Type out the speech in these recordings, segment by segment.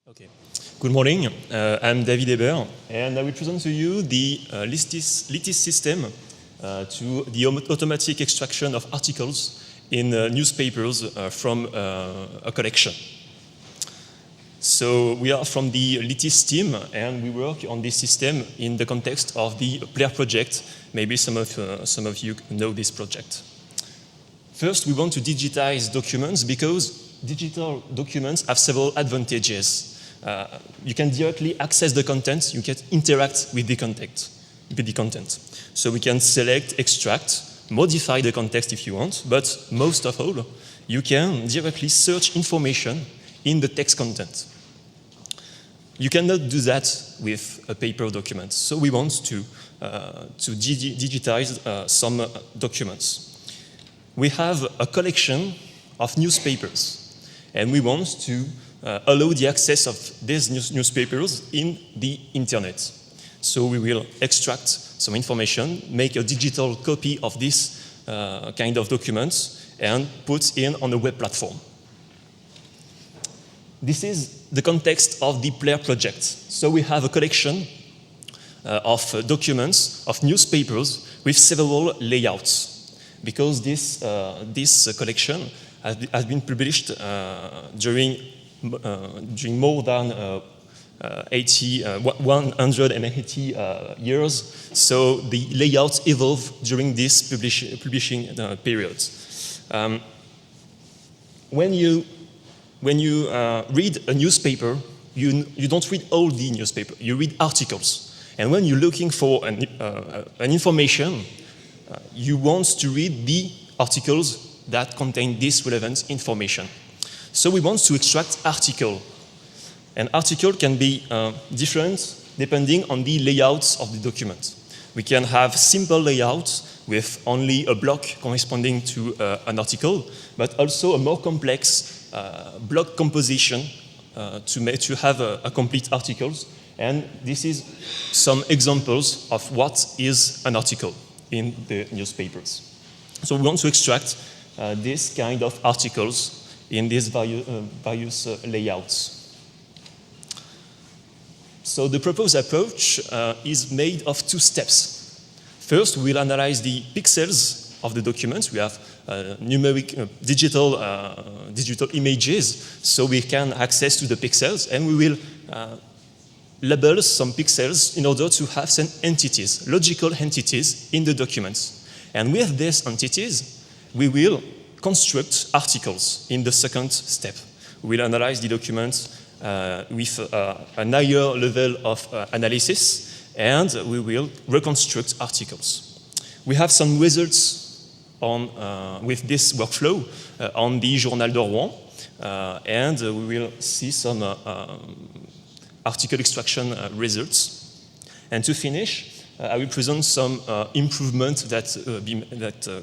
Okay. Good morning. I'm David Eber, and I will present to you the Litis system to the automatic extraction of articles in newspapers from a collection. So we are from the Litis team, and we work on this system in the context of the PLAIR project. Maybe some of you know this project. First, we want to digitize documents because digital documents have several advantages. You can directly access the content, you can interact with the content. So we can select, extract, modify the context if you want, but most of all, you can directly search information in the text content. You cannot do that with a paper document, so we want to digitize some documents. We have a collection of newspapers, and we want to allow the access of these newspapers in the internet. So we will extract some information, make a digital copy of this kind of documents, and put in on a web platform. This is the context of the PLAIR project. So we have a collection of documents, of newspapers, with several layouts, because this collection has been published during more than 180 years, so the layouts evolve during this publishing period. When you read a newspaper, you don't read all the newspaper, you read articles. And when you're looking for an information, you want to read the articles that contain this relevant information. So we want to extract article. An article can be different depending on the layouts of the document. We can have simple layouts with only a block corresponding to an article, but also a more complex block composition to have a complete articles. And this is some examples of what is an article in the newspapers. So we want to extract this kind of articles in these various layouts. So the proposed approach is made of two steps. First, we'll analyze the pixels of the documents. We have numeric digital images, so we can access to the pixels, and we will label some pixels in order to have some entities, logical entities in the documents. And with these entities, we will construct articles in the second step. We will analyze the documents with a higher level of analysis, and we will reconstruct articles. We have some results with this workflow on the Journal de Rouen, and we will see some article extraction results. And to finish, I will present some improvements that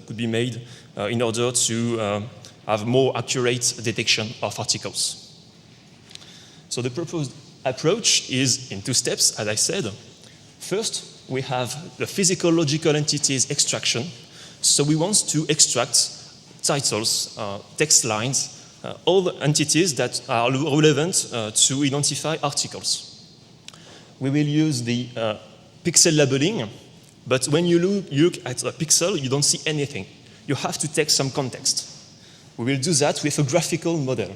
could be made in order to have more accurate detection of articles. So the proposed approach is in two steps, as I said. First, we have the physical logical entities extraction. So we want to extract titles, text lines, all the entities that are relevant to identify articles. We will use the pixel labeling, but when you look at a pixel, you don't see anything. You have to take some context. We will do that with a graphical model.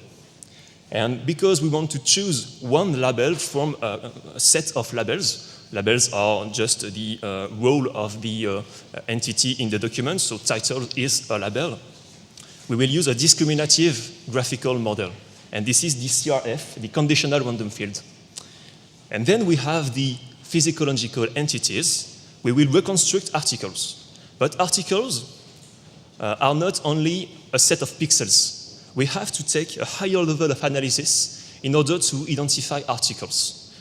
And because we want to choose one label from a set of labels, labels are just the role of the entity in the document, so title is a label. We will use a discriminative graphical model. And this is the CRF, the conditional random field. And then we have the physiological entities. We will reconstruct articles. But articles are not only a set of pixels. We have to take a higher level of analysis in order to identify articles.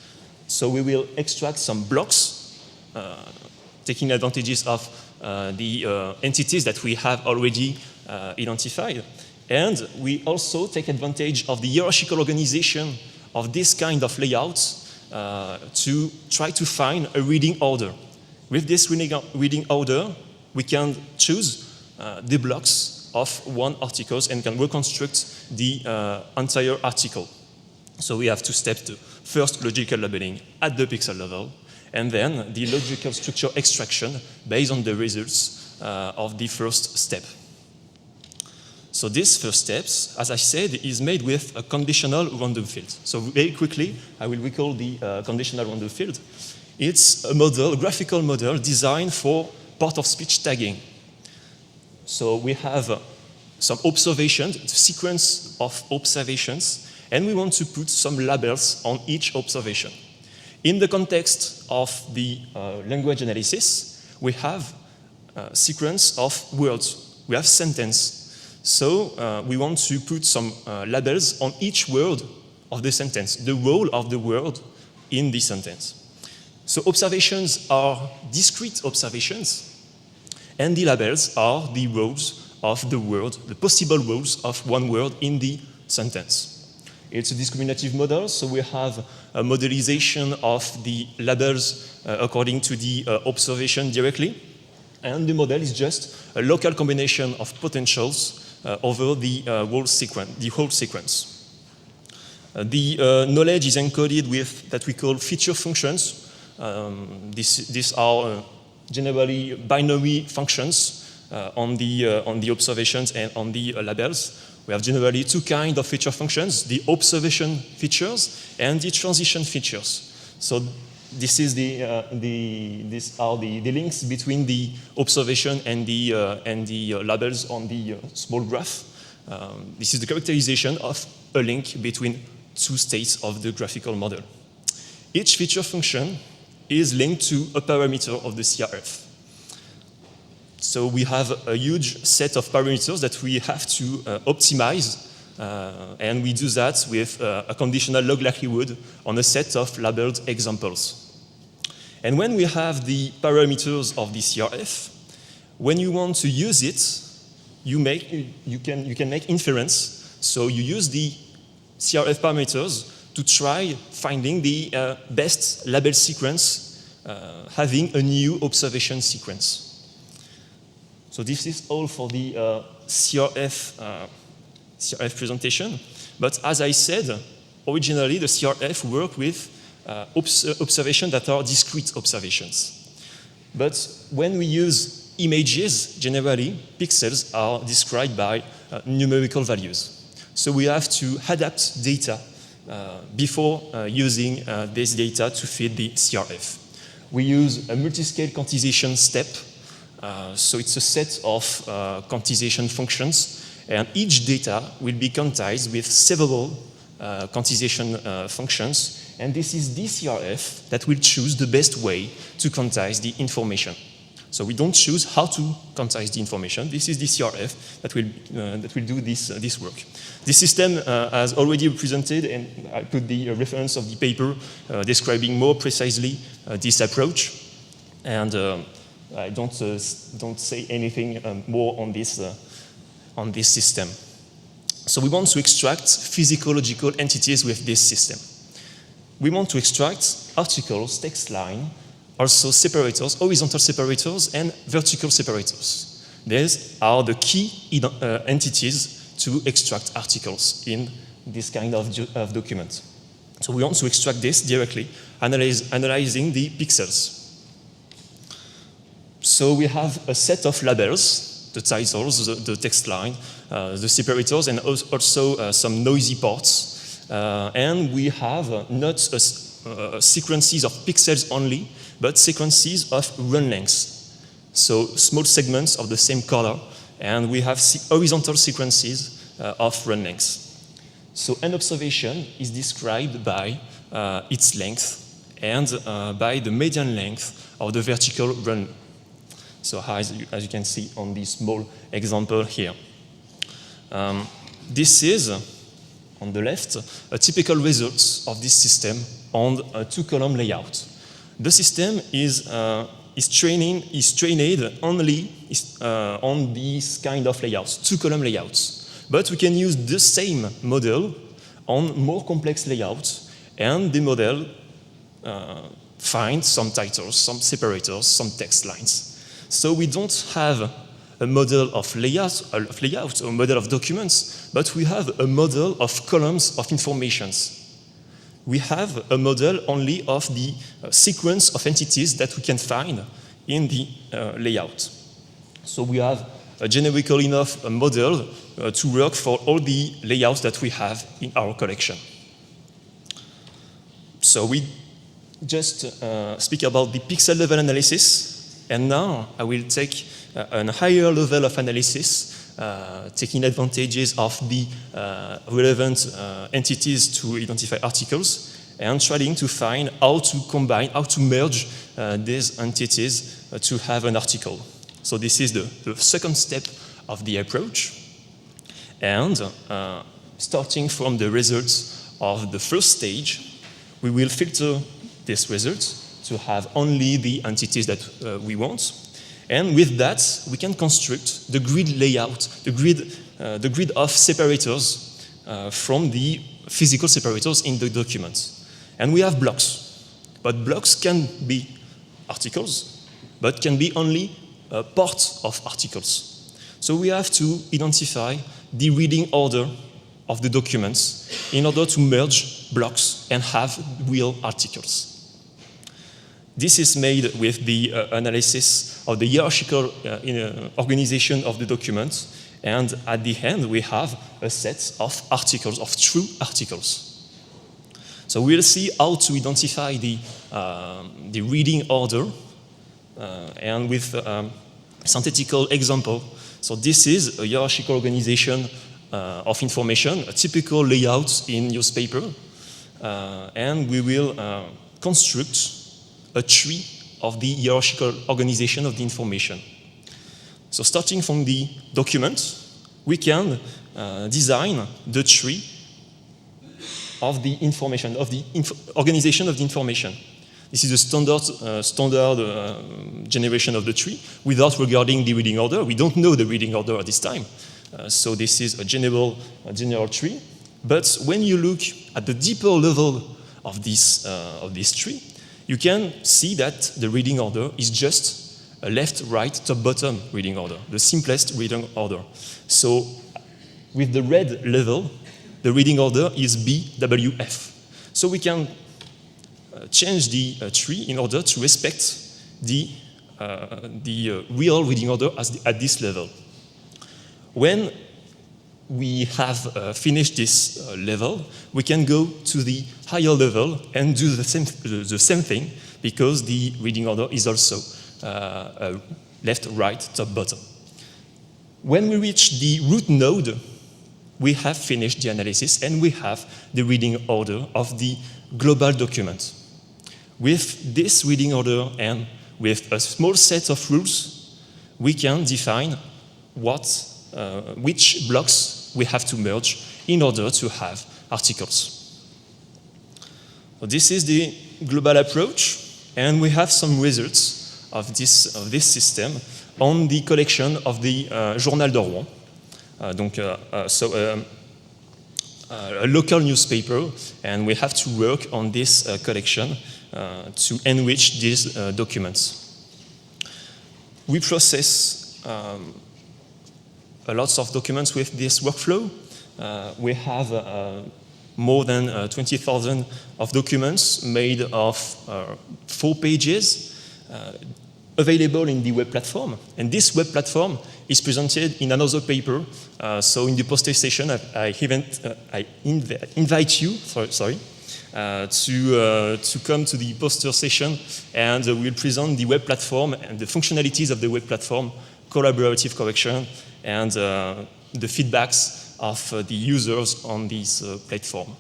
So we will extract some blocks, taking advantages of the entities that we have already identified. And we also take advantage of the hierarchical organization of this kind of layouts to try to find a reading order. With this reading order, we can choose the blocks of one article and can reconstruct the entire article. So we have two steps. The first, logical labeling at the pixel level, and then the logical structure extraction based on the results of the first step. So this first step, as I said, is made with a conditional random field. So very quickly, I will recall the conditional random field. It's a model, a graphical model designed for part-of-speech tagging. So we have some observations, a sequence of observations, and we want to put some labels on each observation. In the context of the language analysis, we have a sequence of words. We have sentence. So we want to put some labels on each word of the sentence, the role of the word in the sentence. So observations are discrete observations, and the labels are the roles of the word, the possible roles of one word in the sentence. It's a discriminative model, so we have a modelization of the labels according to the observation directly, and the model is just a local combination of potentials over the whole sequence. The knowledge is encoded with that we call feature functions. These are generally binary functions on the observations and on the labels. We have generally two kinds of feature functions: the observation features and the transition features. So these are the links between the observation and the labels on the small graph. This is the characterization of a link between two states of the graphical model. Each feature function is linked to a parameter of the CRF. So we have a huge set of parameters that we have to optimize, and we do that with a conditional log likelihood on a set of labeled examples. And when we have the parameters of the CRF, when you want to use it, you can make inference. So you use the CRF parameters to try finding the best label sequence having a new observation sequence. So this is all for the CRF presentation. But as I said, originally the CRF worked with observations that are discrete observations. But when we use images, generally, pixels are described by numerical values. So we have to adapt data before using this data to feed the CRF. We use a multiscale quantization step. So it's a set of quantization functions, and each data will be quantized with several quantization functions, and this is the CRF that will choose the best way to quantize the information. So we don't choose how to quantize the information. This is the CRF that will do this work. This system has already presented, and I put the reference of the paper describing more precisely this approach. And I don't say anything more on this system. So we want to extract physiological entities with this system. We want to extract articles, text line, also separators, horizontal separators, and vertical separators. These are the key entities to extract articles in this kind of document. So we want to extract this directly, analyzing the pixels. So we have a set of labels, the titles, the text line, the separators, and also some noisy parts. And we have not sequences of pixels only, but sequences of run lengths. So small segments of the same color, and we have horizontal sequences of run lengths. So an observation is described by its length and by the median length of the vertical run. So as you can see on this small example here. This is, on the left, a typical result of this system on a two-column layout. The system is trained only on these kind of layouts, two-column layouts. But we can use the same model on more complex layouts, and the model finds some titles, some separators, some text lines. So we don't have a model of layout or model of documents, but we have a model of columns of informations. we have a model only of the sequence of entities that we can find in the layout. So we have a generical enough model to work for all the layouts that we have in our collection. So we just speak about the pixel level analysis, and now I will take a higher level of analysis, taking advantages of the relevant entities to identify articles, and trying to find how to combine, how to merge these entities to have an article. So this is the second step of the approach. And starting from the results of the first stage, we will filter these results to have only the entities that we want. And with that, we can construct the grid layout, the grid of separators from the physical separators in the document. And we have blocks. But blocks can be articles, but can be only part of articles. So we have to identify the reading order of the documents in order to merge blocks and have real articles. This is made with the analysis of the hierarchical organization of the document, and at the end we have a set of articles, of true articles. So we'll see how to identify the reading order and with synthetical example. So this is a hierarchical organization of information, a typical layout in newspaper, and we will construct a tree of the hierarchical organization of the information. So starting from the document, we can design the tree of the information, of the organization of the information. This is a standard generation of the tree without regarding the reading order. We don't know the reading order at this time. So this is a general tree. But when you look at the deeper level of this tree, you can see that the reading order is just a left, right, top, bottom reading order, the simplest reading order. So with the red level, the reading order is BWF. So we can change the tree in order to respect the real reading order at this level. When we have finished this level, we can go to the higher level and do the same thing, because the reading order is also left, right, top, bottom. When we reach the root node, we have finished the analysis and we have the reading order of the global document. With this reading order and with a small set of rules, we can define which blocks we have to merge in order to have articles. So this is the global approach, and we have some results of this system on the collection of the Journal de Rouen. A local newspaper, and we have to work on this collection to enrich these documents. We process a lot of documents with this workflow. We have more than 20,000 of documents made of 4 pages available in the web platform. And this web platform is presented in another paper. So in the poster session, I invite you, to come to the poster session, and we'll present the web platform and the functionalities of the web platform, collaborative correction, and the feedbacks of the users on this platform.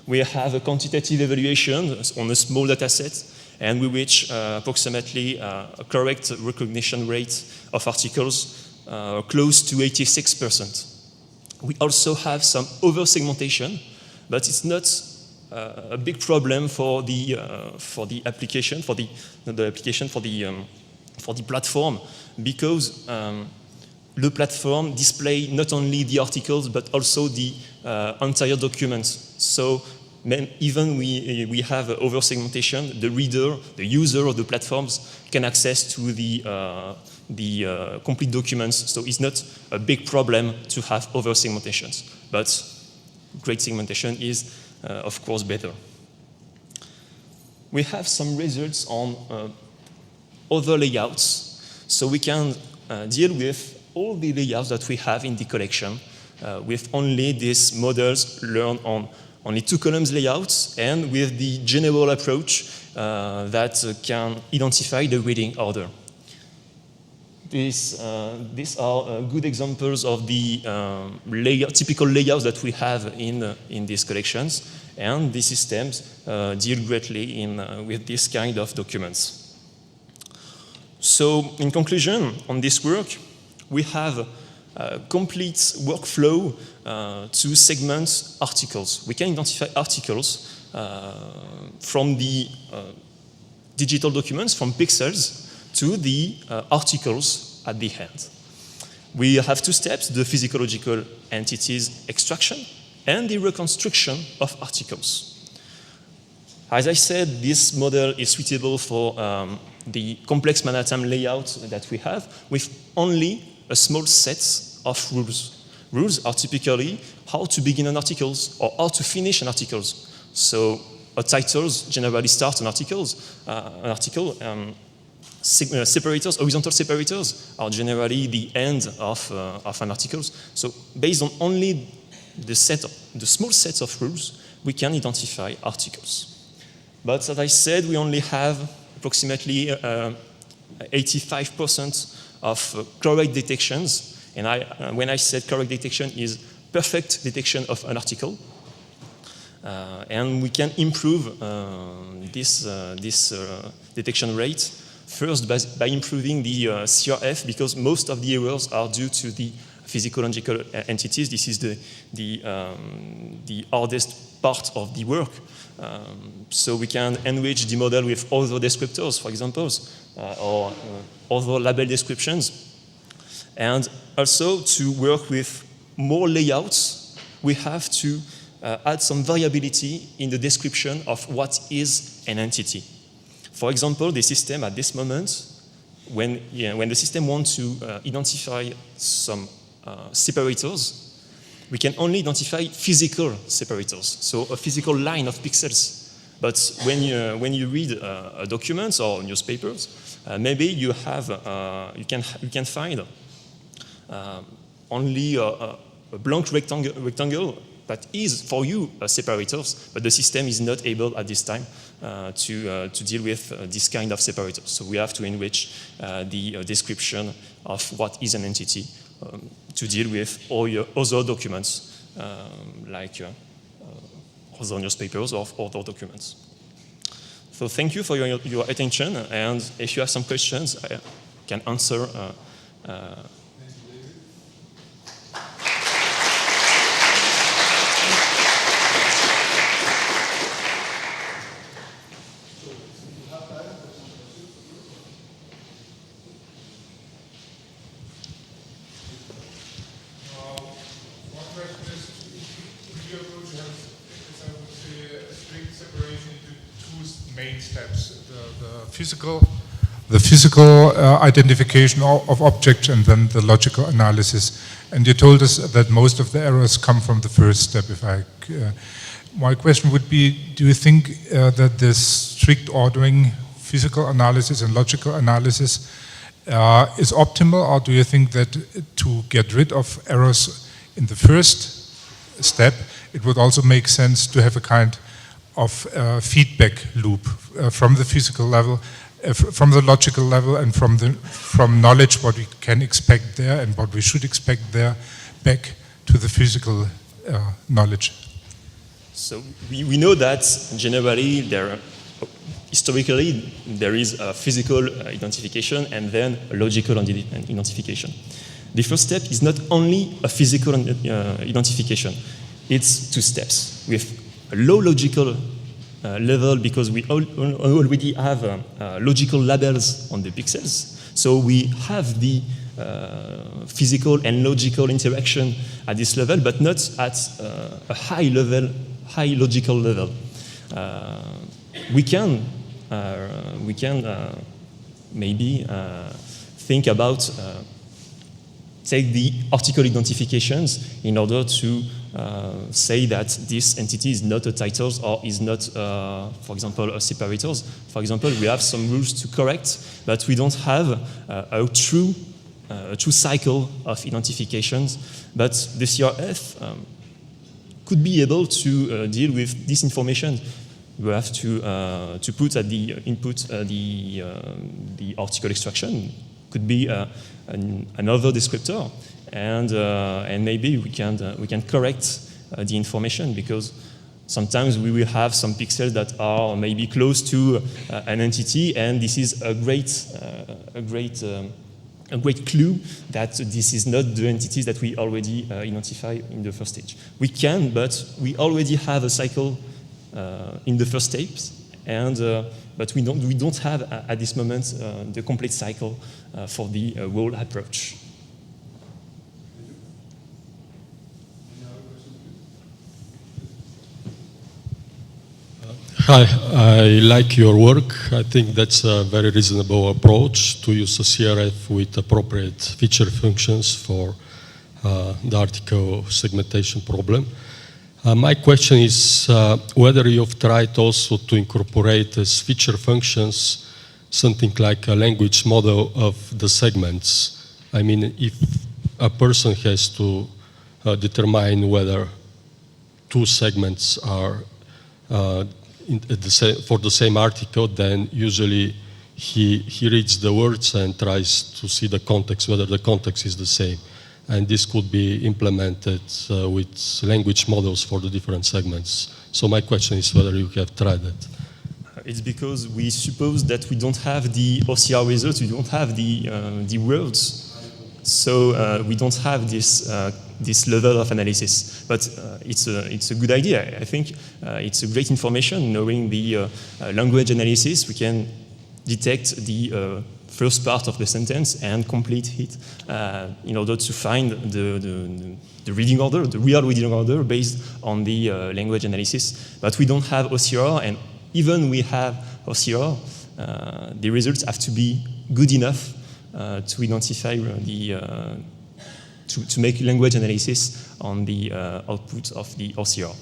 We have a quantitative evaluation on a small data set, and we reach approximately a correct recognition rate of articles close to 86%. We also have some over-segmentation, but it's not a big problem for the application, for the platform, because the platform displays not only the articles but also the entire document. So even we have over-segmentation, the reader, the user of the platforms can access to the complete documents. So it's not a big problem to have over-segmentations. But great segmentation is of course, better. We have some results on other layouts, so we can deal with all the layouts that we have in the collection with only these models learned on only 2 columns layouts and with the general approach that can identify the reading order. These are good examples of the typical layouts that we have in these collections, and these systems deal greatly with this kind of documents. So, in conclusion, on this work, we have a complete workflow to segment articles. We can identify articles from the digital documents, from pixels, to the articles at the end. We have 2 steps, the physiological entities extraction and the reconstruction of articles. As I said, this model is suitable for the complex Manhattan layout that we have with only a small set of rules. Rules are typically how to begin an article or how to finish an article. So titles generally start an article. Separators, horizontal separators, are generally the end of an article. So based on only the small set of rules, we can identify articles. But as I said, we only have approximately 85% of correct detections. And when I said correct detection is perfect detection of an article. And we can improve this detection rate first by improving the CRF, because most of the errors are due to the physiological entities. This is the hardest part of the work. So we can enrich the model with other descriptors, for example, or other label descriptions. And also, to work with more layouts, we have to add some variability in the description of what is an entity. For example, the system at this moment, when the system wants to identify some separators, we can only identify physical separators, so a physical line of pixels. But when you read a document or newspapers, maybe you can find only a blank rectangle that is for you separators, but the system is not able at this time to deal with this kind of separators. So we have to enrich the description of what is an entity to deal with all your other documents, like other newspapers or other documents. So thank you for your attention, and if you have some questions, I can answer. The physical identification of objects and then the logical analysis. And you told us that most of the errors come from the first step. My question would be, do you think that this strict ordering, physical analysis and logical analysis is optimal, or do you think that to get rid of errors in the first step, it would also make sense to have a kind of feedback loop from the physical level, from the logical level, and from knowledge what we can expect there and what we should expect there, back to the physical knowledge? So we know that generally historically there is a physical identification and then a logical identification. The first step is not only a physical identification, it's 2 steps with a low logical level, because we already have logical labels on the pixels. So we have the physical and logical interaction at this level, but not at a high logical level. We can maybe think about take the article identifications in order to say that this entity is not a titles or is not, for example, a separators. For example, we have some rules to correct, but we don't have a true cycle of identifications. But the CRF could be able to deal with this information. We have to put at the input the article extraction. Could be another descriptor, and maybe we can correct the information, because sometimes we will have some pixels that are maybe close to an entity, and this is a great clue that this is not the entities that we already identify in the first stage. We can, but we already have a cycle in the first steps, and but we don't have at this moment the complete cycle for the whole approach. Hi, I like your work. I think that's a very reasonable approach to use a CRF with appropriate feature functions for the article segmentation problem. My question is whether you've tried also to incorporate as feature functions something like a language model of the segments. I mean, if a person has to determine whether two segments are for the same article, then usually he reads the words and tries to see the context, whether the context is the same. And this could be implemented with language models for the different segments. So my question is whether you have tried that. It's because we suppose that we don't have the OCR results, we don't have the words. So we don't have this level of analysis. But it's a good idea. I think it's a great information. Knowing the language analysis, we can detect the first part of the sentence and complete it in order to find the reading order, the real reading order based on the language analysis. But we don't have OCR, and even we have OCR, the results have to be good enough to identify to make language analysis on the output of the OCR.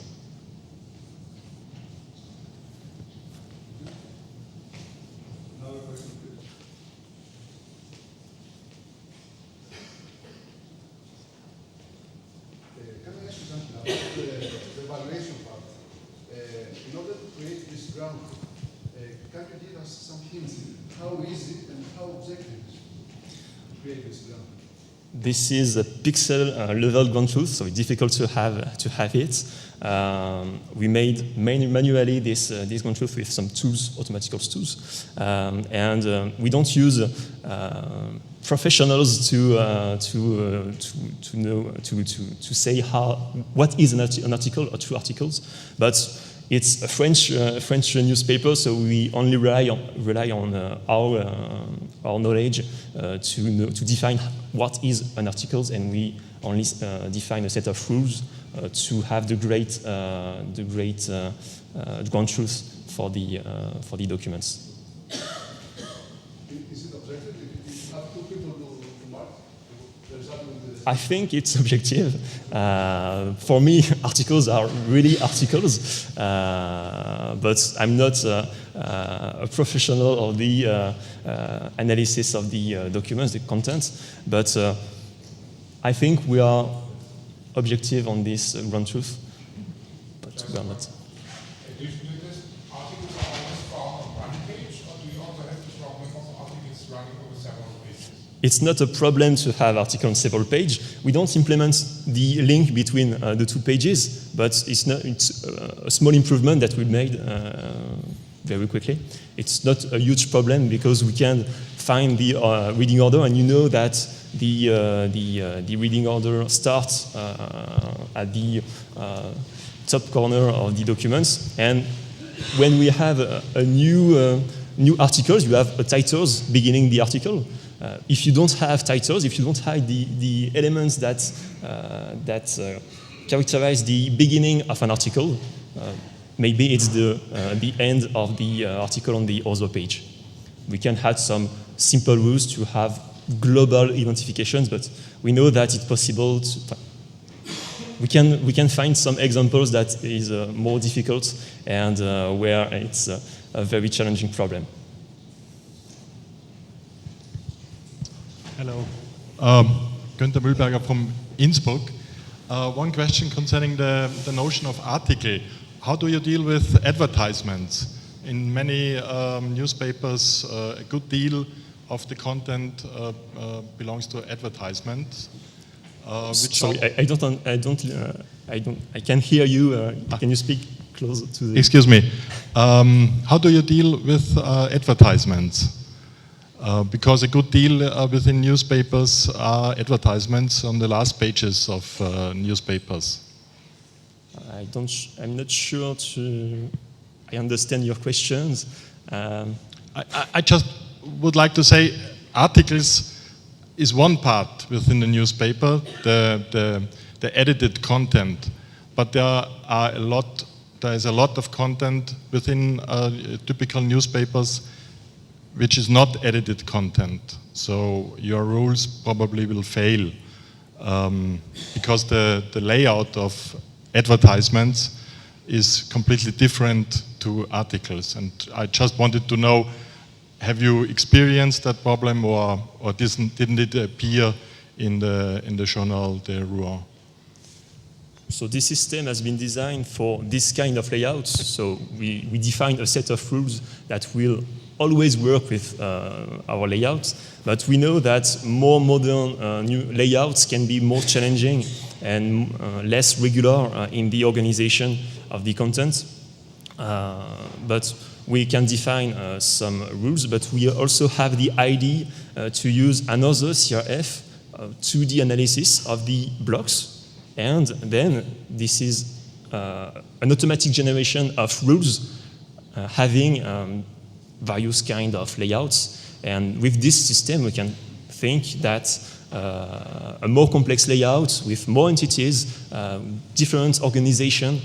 Can I ask you something about the evaluation part? In order to create this ground, can you give us some hints how easy and how objective to create this ground? This is a pixel level ground truth, so it's difficult to have it. We made manually this ground truth with some tools, automatical tools, and we don't use professionals to know to say what is an article or two articles, but it's a French newspaper, so we only rely on our knowledge to define what is an article, and we only define a set of rules to have the great ground truth for the documents. Is it objective? If you have two people to mark, there's nothing. I think it's objective. For me, articles are really articles, but I'm not a professional of the analysis of the documents, the content. But I think we are objective on this ground truth, but we are not. Do you do this? Articles are always found on one page, or do you also have the problem of articles running over several pages? It's not a problem to have article on several pages. We don't implement the link between the two pages, but it's a small improvement that we made very quickly. It's not a huge problem because we can find the reading order, and you know that the reading order starts at the top corner of the documents, and when we have a new articles, you have titles beginning the article. If you don't have titles, if you don't have the elements that characterize the beginning of an article, maybe it's the end of the article on the other page. We can have some simple rules to have global identifications, but we know that it's possible to. we can find some examples that is more difficult and where it's a very challenging problem. Hello. Günther Mühlberger from Innsbruck. One question concerning the notion of article. How do you deal with advertisements? In many newspapers, a good deal of the content belongs to advertisement. Sorry, I can't hear you. Can you speak closer to the... Excuse me. How do you deal with advertisements? Because a good deal within newspapers are advertisements on the last pages of newspapers. I'm not sure I understand your questions. I just would like to say articles is one part within the newspaper, the edited content, but there is a lot of content within typical newspapers which is not edited content. So your rules probably will fail because the layout of advertisements is completely different to articles. And I just wanted to know, have you experienced that problem or didn't it appear in the journal de Rouen? So this system has been designed for this kind of layouts. So we defined a set of rules that will always work with our layouts, but we know that more modern new layouts can be more challenging and less regular in the organization of the content. But we can define some rules, but we also have the idea to use another CRF 2D analysis of the blocks, and then this is an automatic generation of rules having various kind of layouts, and with this system we can think that a more complex layout with more entities, different organization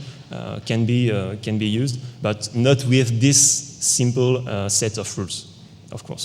can be used, but not with this simple set of rules, of course.